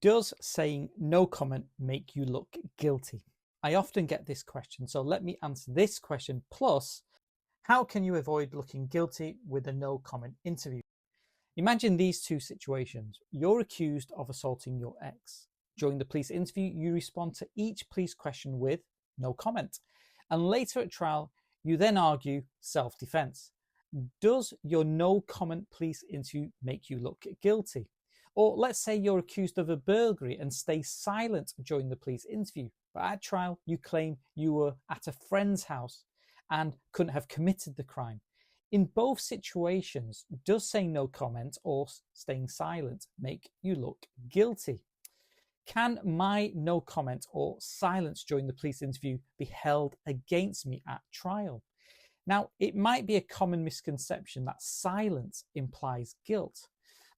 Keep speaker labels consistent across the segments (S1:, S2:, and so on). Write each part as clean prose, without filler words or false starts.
S1: Does saying no comment make you look guilty? I often get this question, so let me answer this question. Plus, how can you avoid looking guilty with a no comment interview? Imagine these two situations. You're accused of assaulting your ex. During the police interview, you respond to each police question with no comment. And later at trial, you then argue self-defense. Does your no comment police interview make you look guilty? Or let's say you're accused of a burglary and stay silent during the police interview, but at trial you claim you were at a friend's house and couldn't have committed the crime. In both situations, does saying no comment or staying silent make you look guilty? Can my no comment or silence during the police interview be held against me at trial? Now, it might be a common misconception that silence implies guilt,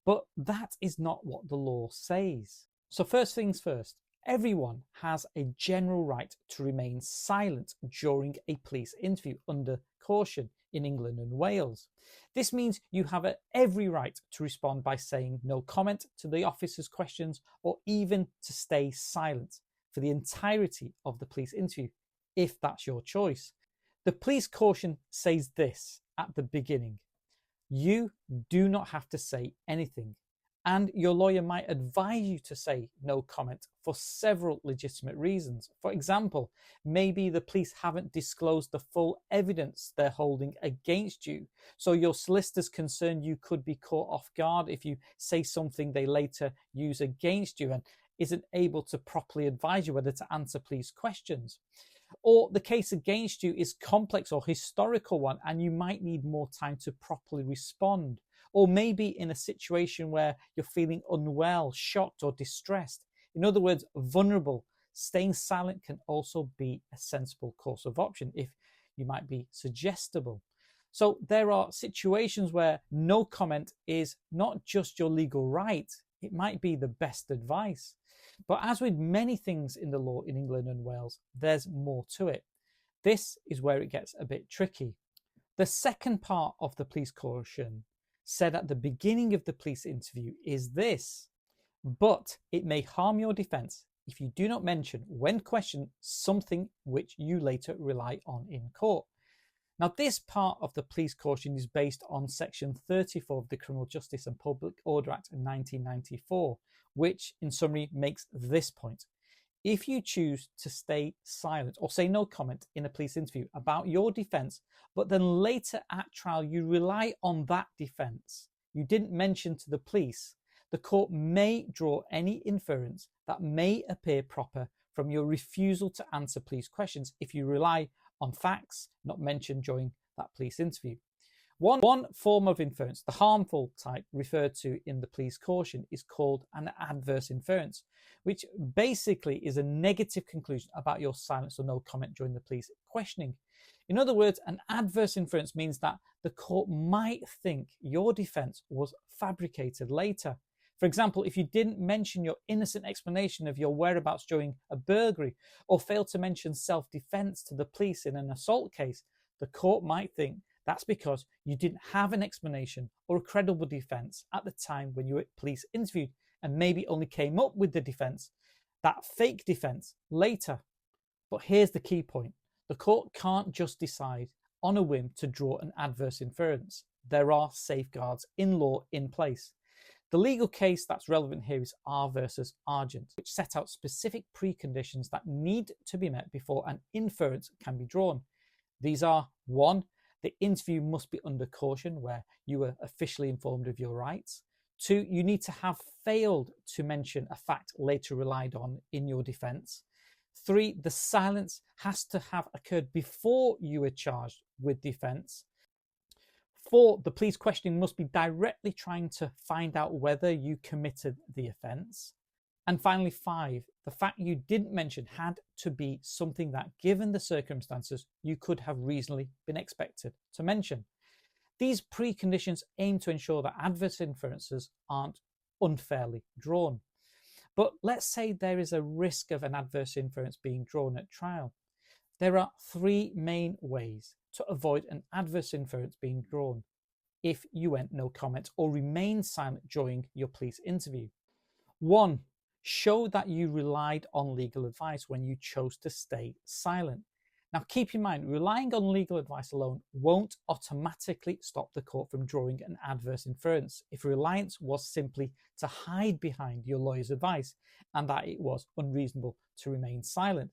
S1: but that is not what the law says. So first things first, everyone has a general right to remain silent during a police interview under caution in England and Wales. This means you have every right to respond by saying no comment to the officer's questions or even to stay silent for the entirety of the police interview, if that's your choice. The police caution says this at the beginning: you do not have to say anything, and your lawyer might advise you to say no comment for several legitimate reasons. For example, maybe the police haven't disclosed the full evidence they're holding against you, so your solicitor's concerned you could be caught off guard if you say something they later use against you and isn't able to properly advise you whether to answer police questions. Or the case against you is complex or historical one and you might need more time to properly respond. Or maybe in a situation where you're feeling unwell, shocked or distressed. In other words, vulnerable. Staying silent can also be a sensible course of option if you might be suggestible. So there are situations where no comment is not just your legal right, it might be the best advice. But as with many things in the law in England and Wales, there's more to it. This is where it gets a bit tricky. The second part of the police caution said at the beginning of the police interview is this: but it may harm your defence if you do not mention when questioned something which you later rely on in court. Now, this part of the police caution is based on Section 34 of the Criminal Justice and Public Order Act of 1994, which, in summary, makes this point. If you choose to stay silent or say no comment in a police interview about your defence, but then later at trial you rely on that defence, you didn't mention to the police, the court may draw any inference that may appear proper from your refusal to answer police questions if you rely on facts not mentioned during that police interview. One form of inference, the harmful type referred to in the police caution, is called an adverse inference, which basically is a negative conclusion about your silence or no comment during the police questioning. In other words, an adverse inference means that the court might think your defense was fabricated later. For example, if you didn't mention your innocent explanation of your whereabouts during a burglary or failed to mention self-defense to the police in an assault case, the court might think that's because you didn't have an explanation or a credible defense at the time when you were police interviewed and maybe only came up with the defense, that fake defense, later. But here's the key point. The court can't just decide on a whim to draw an adverse inference. There are safeguards in law in place. The legal case that's relevant here is R versus Argent, which set out specific preconditions that need to be met before an inference can be drawn. These are: 1, the interview must be under caution, where you were officially informed of your rights. 2, you need to have failed to mention a fact later relied on in your defence. 3, the silence has to have occurred before you were charged with defence. 4, the police questioning must be directly trying to find out whether you committed the offence. And finally, 5, the fact you didn't mention had to be something that, given the circumstances, you could have reasonably been expected to mention. These preconditions aim to ensure that adverse inferences aren't unfairly drawn. But let's say there is a risk of an adverse inference being drawn at trial. There are 3 main ways to avoid an adverse inference being drawn if you went no comment or remained silent during your police interview. 1, Show that you relied on legal advice when you chose to stay silent. Now, keep in mind, relying on legal advice alone won't automatically stop the court from drawing an adverse inference if reliance was simply to hide behind your lawyer's advice and that it was unreasonable to remain silent.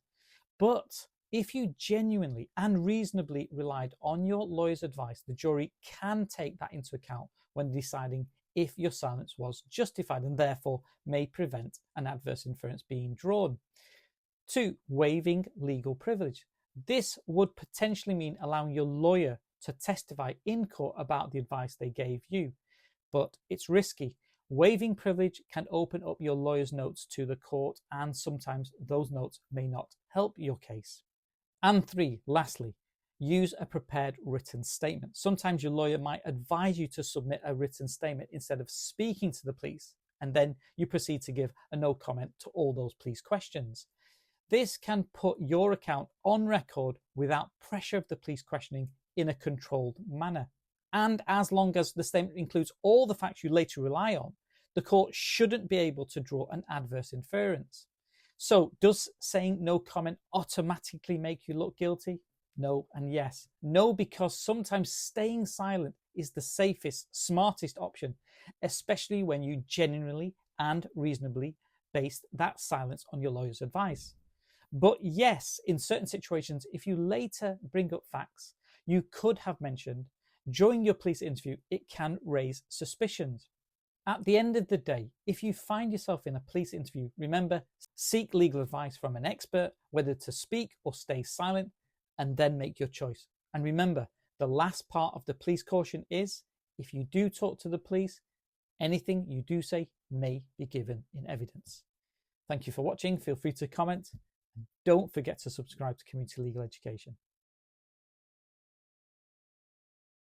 S1: But if you genuinely and reasonably relied on your lawyer's advice, the jury can take that into account when deciding if your silence was justified and therefore may prevent an adverse inference being drawn. 2. Waiving legal privilege. This would potentially mean allowing your lawyer to testify in court about the advice they gave you, but it's risky. Waiving privilege can open up your lawyer's notes to the court, and sometimes those notes may not help your case. And 3, lastly, use a prepared written statement. Sometimes your lawyer might advise you to submit a written statement instead of speaking to the police, and then you proceed to give a no comment to all those police questions. This can put your account on record without pressure of the police questioning in a controlled manner. And as long as the statement includes all the facts you later rely on, the court shouldn't be able to draw an adverse inference. So, does saying no comment automatically make you look guilty? No and yes. No, because sometimes staying silent is the safest, smartest option, especially when you genuinely and reasonably based that silence on your lawyer's advice. But yes, in certain situations, if you later bring up facts you could have mentioned during your police interview, it can raise suspicions. At the end of the day, if you find yourself in a police interview, remember, seek legal advice from an expert, whether to speak or stay silent, and then make your choice. And remember, the last part of the police caution is, if you do talk to the police, anything you do say may be given in evidence. Thank you for watching. Feel free to comment. And don't forget to subscribe to Community Legal Education.